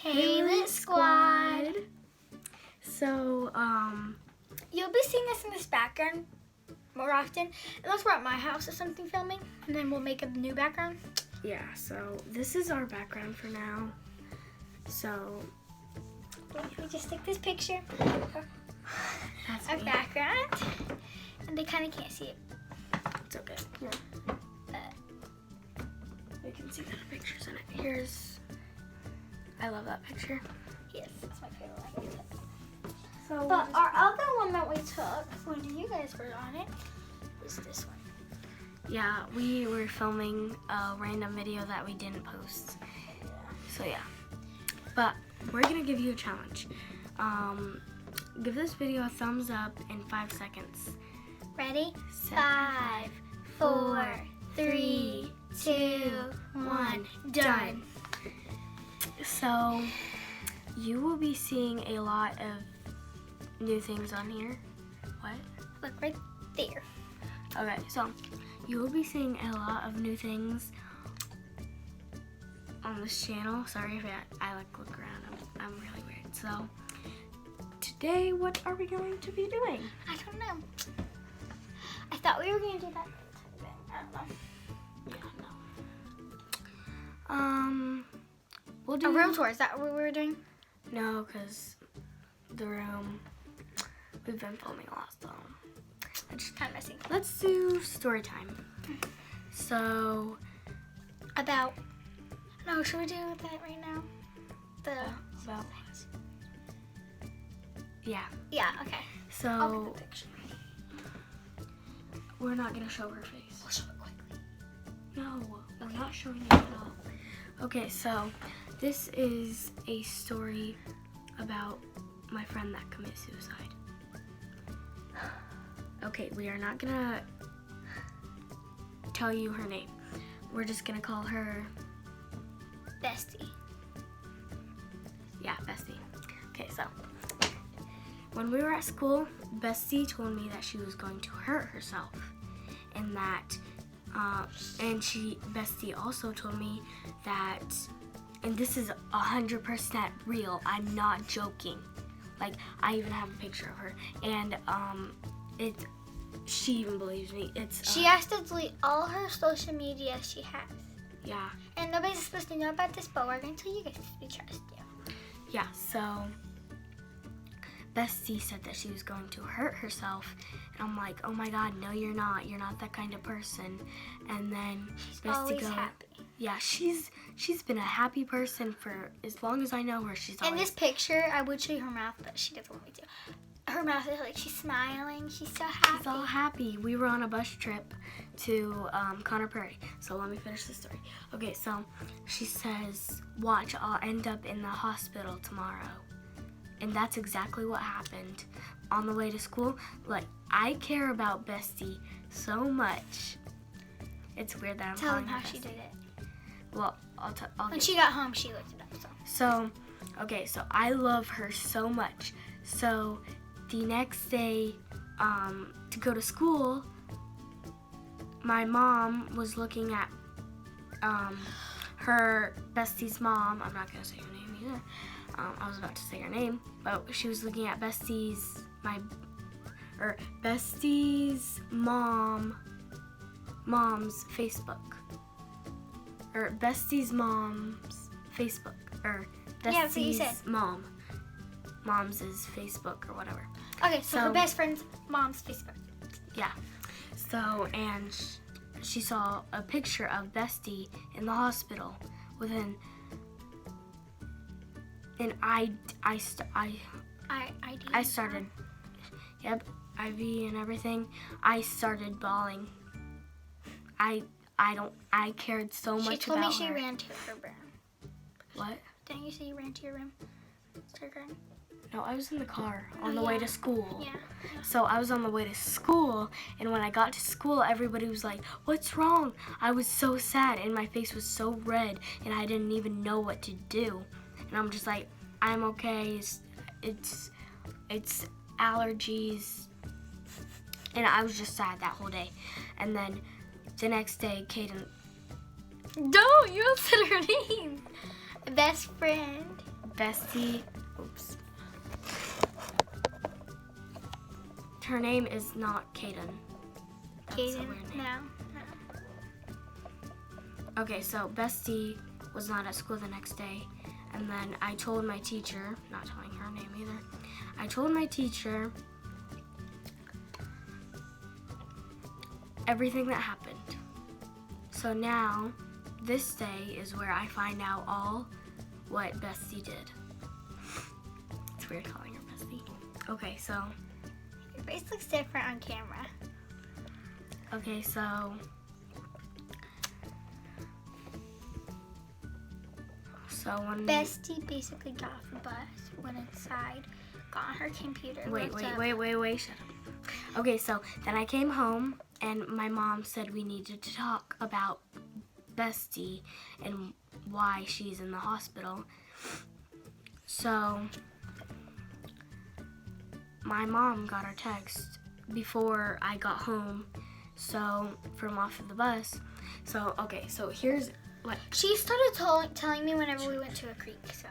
Kaylln Squad. So, You'll be seeing us in this background more often, unless we're at my house or something filming, and then we'll make a new background. yeah, so this is our background for now. So, Let me just take this picture. that's Our me. background, and they kind of can't see it. It's okay. Here. We can see the pictures in it. Here's, I love that picture. Yes, that's my favorite one. So, But our other one that we took when you guys were on it was this one. yeah, we were filming a random video that we didn't post. So yeah, but we're gonna give you a challenge. Give this video a thumbs up in 5 seconds. Ready? Set. 5, 4, 3, 2, 1, done. So you will be seeing a lot of new things on here. What? Look right there. Okay, so you will be seeing a lot of new things on this channel. Sorry if I like look around. I'm really weird. So today, what are we going to be doing? I don't know. I thought we were going to do that thing. I don't know. We'll A do room tour, is that what we were doing? No, because the room, we've been filming a lot, so It's kind of messy. let's do story time. So, About, no, should we do that right now? about, yeah. Yeah, okay. I'll So, get the picture. we're not going to show her face. We'll show it quickly. No, we're not showing it at all. Okay, so this is a story about my friend that committed suicide. Okay, we are not gonna tell you her name. We're just gonna call her, Bestie. yeah, Bestie. Okay, so when we were at school, Bestie told me that she was going to hurt herself, and that Bestie also told me that, and this is 100% real, I'm not joking. Like, I even have a picture of her, and she even believes me. She has to delete all her social media she has. Yeah, And nobody's supposed to know about this, but we're going to tell you guys if we trust you. yeah, so Bestie said that she was going to hurt herself, and I'm like, oh my God, no, you're not that kind of person. And then She's Bestie always goes, happy. yeah, she's been a happy person for as long as I know her. She's In always, this picture, I would show you her mouth, but she doesn't want me to. Her mouth is like she's smiling. She's so happy. she's all happy. We were on a bus trip to Connor Prairie. So let me finish the story. Okay, so she says, watch, I'll end up in the hospital tomorrow. And that's exactly what happened. On the way to school, like, I care about Bestie so much. It's weird that I'm Tell calling them her how she Bestie. did it. Well, I'll When get she got home, she looked it up. So, okay, so I love her so much. So the next day, to go to school, my mom was looking at her Bestie's mom. I'm not gonna say her name either. I was about to say her name, but she was looking at Bestie's mom's Facebook. Or Bestie's mom's Facebook. Or Bestie's Yeah, that's what you said. mom's is Facebook or whatever. Okay, so her So- best friend's mom's Facebook. Yeah. So, and she saw a picture of Bestie in the hospital with and I started, yep, IV and everything. I started bawling. I cared so much about her. She told me she ran to her room. What? Didn't you say you ran to your room? Started crying? No, I was in the car on Oh, the way yeah. to school. Yeah. So I was on the way to school, and when I got to school, everybody was like, "What's wrong?" I was so sad, and my face was so red, and I didn't even know what to do. And I'm just like, "I'm okay. It's allergies." And I was just sad that whole day. And then the next day, Kaden, Don't! You said her name. Best friend. Bestie, oops. Her name is not Kaden. That's a Kaden, weird name. no. Okay, so Bestie was not at school the next day, and then I told my teacher, not telling her name either, I told my teacher everything that happened. So now, this day is where I find out all what Bestie did. It's weird calling her Bestie. Okay, so. Your face looks different on camera. Okay, so. When Bestie basically got off the bus, went inside, got on her computer. Wait, looked up. shut up. Okay, so then I came home and my mom said we needed to talk about Bestie and why she's in the hospital. So my mom got our text before I got home, so from off of the bus. So okay, so here's what She started telling me whenever we went to a creek, so.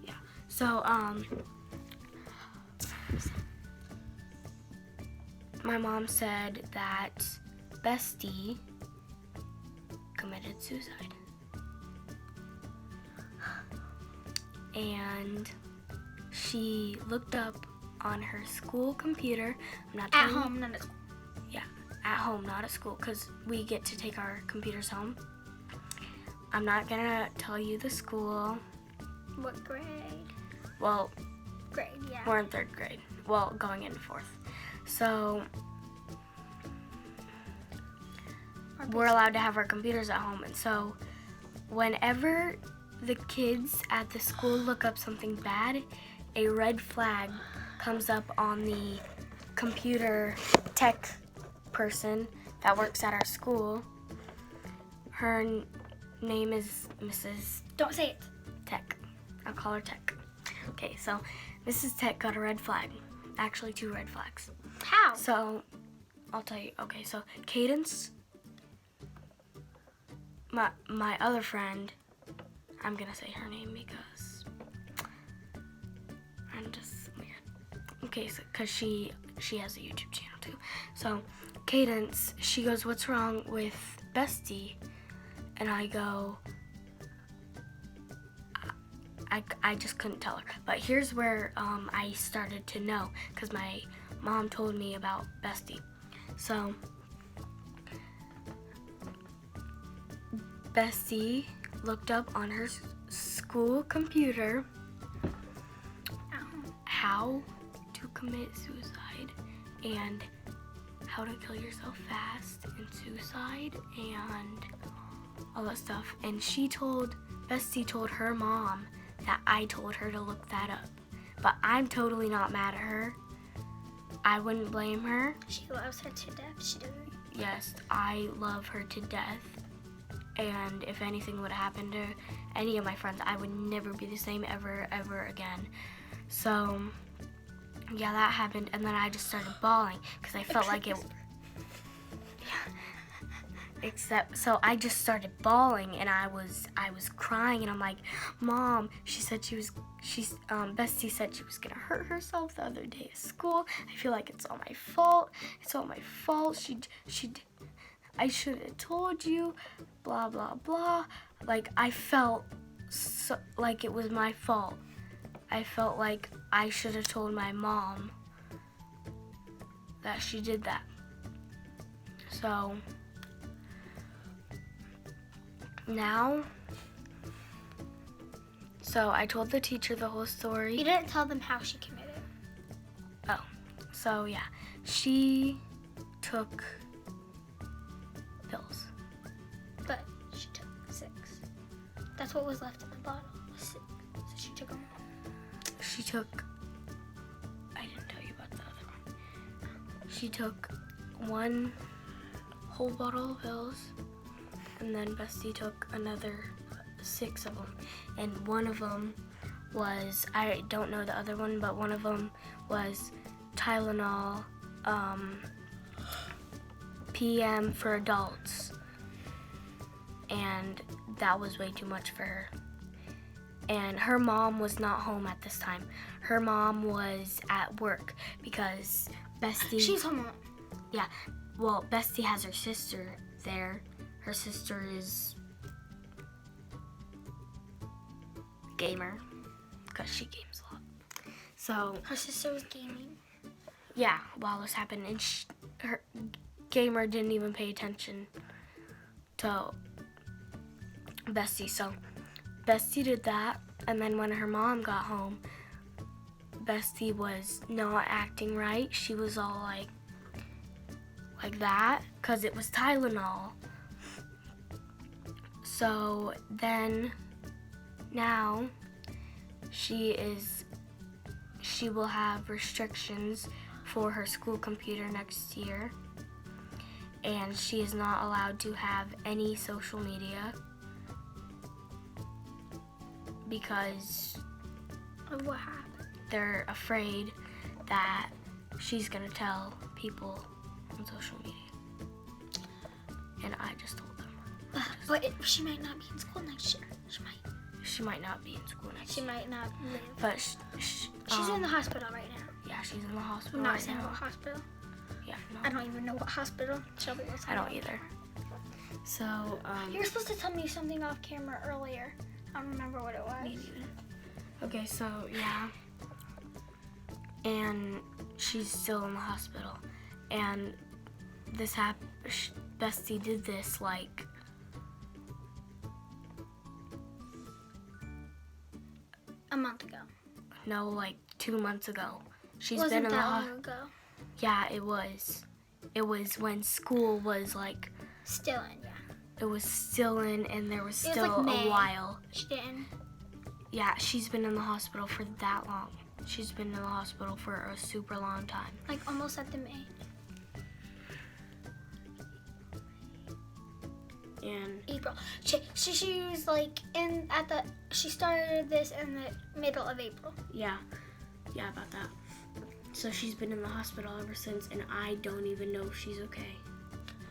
yeah. So my mom said that Bestie committed suicide. And she looked up on her school computer. I'm not At telling you- home, not at school. Yeah, at home, not at school, because we get to take our computers home. I'm not gonna tell you the school. What grade? Well, Grade, yeah. we're in 3rd grade. Well, going into 4th. So we're allowed to have our computers at home. And so whenever the kids at the school look up something bad, a red flag comes up on the computer tech person that works at our school. Her name is Mrs. Don't say it. Tech. I'll call her Tech. Okay, so Mrs. Tech got a red flag. Actually, 2 red flags. How? So, I'll tell you. Okay, so Cadence, my other friend, I'm gonna say her name because I'm just weird. Okay, so because she has a YouTube channel too. So, Cadence, she goes, "What's wrong with Bestie?" And I go, I just couldn't tell her. But here's where I started to know, because my mom told me about Bestie. So Bestie looked up on her school computer how to commit suicide and how to kill yourself fast and suicide and all that stuff. And Bestie told her mom that I told her to look that up. But I'm totally not mad at her. I wouldn't blame her. She loves her to death. She doesn't. Yes, I love her to death. And if anything would happen to any of my friends, I would never be the same ever again. So, yeah, that happened. And then I just started bawling because I felt like it... So I just started bawling and I was crying and I'm like, Mom, Bestie said she was gonna hurt herself the other day at school. I feel like it's all my fault. It's all my fault. I should have told you, blah, blah, blah. Like I felt like it was my fault. I felt like I should have told my mom that she did that. So now, I told the teacher the whole story. You didn't tell them how she committed. Oh, so yeah, she took pills. But she took 6. That's what was left in the bottle. 6. So she took them all. I didn't tell you about the other one. She took 1 whole bottle of pills. And then Bestie took another 6 of them. And one of them was, I don't know the other one, but one of them was Tylenol PM for adults. And that was way too much for her. and her mom was not home at this time. Her mom was at work because Bestie... She's home. Yeah, well, Bestie has her sister there. Her sister is gamer because she games a lot. So Her sister was gaming. yeah, while this happened, and her gamer didn't even pay attention to Bestie. So Bestie did that, and then when her mom got home, Bestie was not acting right. She was all like that because it was Tylenol. So then now she will have restrictions for her school computer next year, and she is not allowed to have any social media because What happened? they're afraid that she's gonna tell people on social media. And I just told them. But she might not be in school next year. She might not be in school next She year. might not live. But She's in the hospital right now. yeah, she's in the hospital I'm not right saying now. what hospital. Yeah, I no, don't even know what hospital. Shelby was. I don't either. So, You were supposed to tell me something off camera earlier. I don't remember what it was. okay, so yeah. And she's still in the hospital. And this Bestie did this like A month ago. no, like 2 months ago. She's Wasn't been in the that long hospital. ago? Yeah, it was. It was when school was like, Still in, yeah. it was still in, and there was It was, still like, May. a while. She didn't. Yeah, she's been in the hospital for that long. She's been in the hospital for a super long time. Like almost at the May. And April. She was like she started this in the middle of April. yeah, about that. So she's been in the hospital ever since, and I don't even know if she's okay.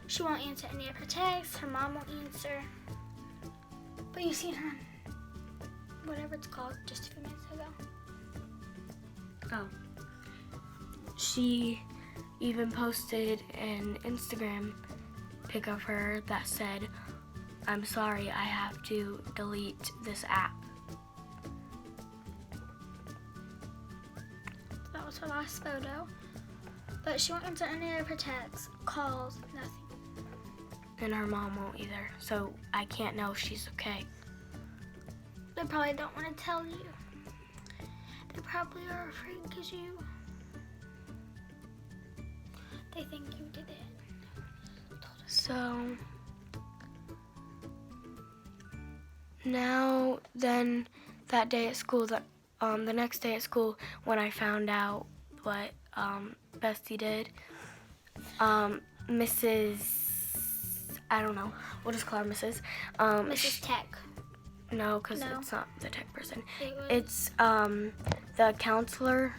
She won't answer any of her texts. Her mom won't answer. But you seen her, whatever it's called, just a few minutes ago. Oh. She even posted an Instagram pic of her that said, "I'm sorry, I have to delete this app." That was her last photo. But she won't answer any of her texts, calls, nothing. And her mom won't either, so I can't know if she's okay. They probably don't want to tell you. They probably are afraid because they think you did it. So now then that day at school, the next day at school when I found out what Bestie did, Mrs. I don't know, we'll just call her Mrs. Mrs. Tech. No, because No. it's not the tech person. It was It's the counselor.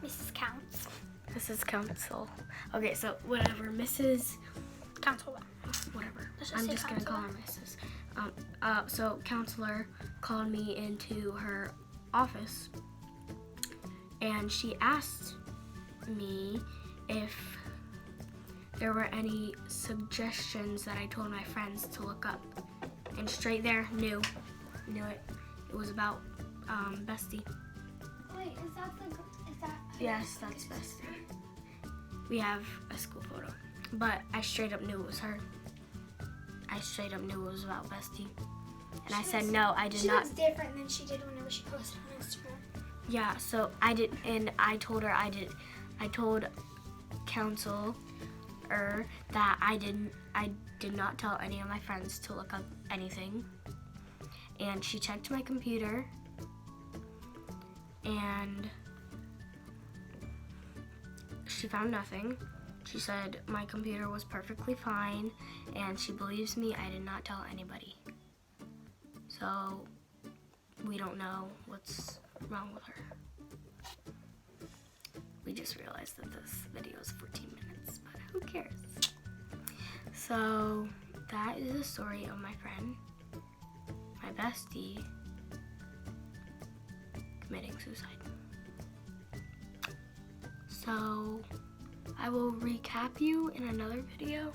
Mrs. Counts. Mrs. Counsel. Okay, so whatever, Mrs. Counselor. Whatever. Let's just I'm say just gonna call her Mrs. So counselor called me into her office, and she asked me if there were any suggestions that I told my friends to look up, and straight there, knew it. It was about Bestie. Wait, is that? Yes, that's Bestie. We have a school photo, but I straight up knew it was her. I straight up knew it was about Bestie, and I said no, I did She not. looks different than she did whenever she posted on Instagram. Yeah, so I did, and I told her I told counselor that I did not tell any of my friends to look up anything, and she checked my computer, and she found nothing. She said my computer was perfectly fine, and she believes me. I did not tell anybody. So we don't know what's wrong with her. We just realized that this video is 14 minutes, but who cares? So that is the story of my friend, my bestie, committing suicide. So I will recap you in another video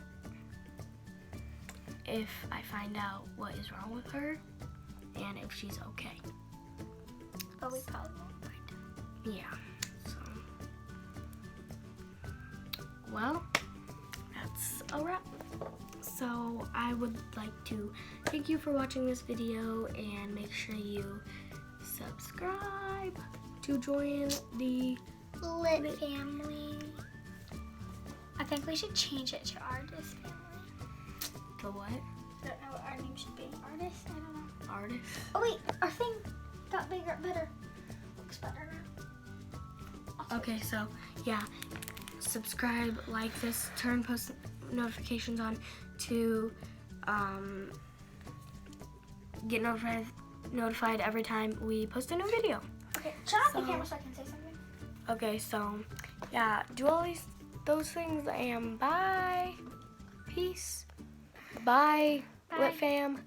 if I find out what is wrong with her and if she's okay. But we probably won't find out. Yeah. So, well, that's a wrap. So I would like to thank you for watching this video and make sure you subscribe to join the Lit family. I think we should change it to Artist family. the what? I don't know what our name should be. Artist? I don't know. Artist. Oh wait, our thing got bigger, better. Looks better now. Okay, so yeah, subscribe, like this, turn post notifications on to get notified every time we post a new video. Okay, turn off the camera so I can say something. Okay, so yeah, do all those things and bye. Peace. Bye, Bye. Lit fam.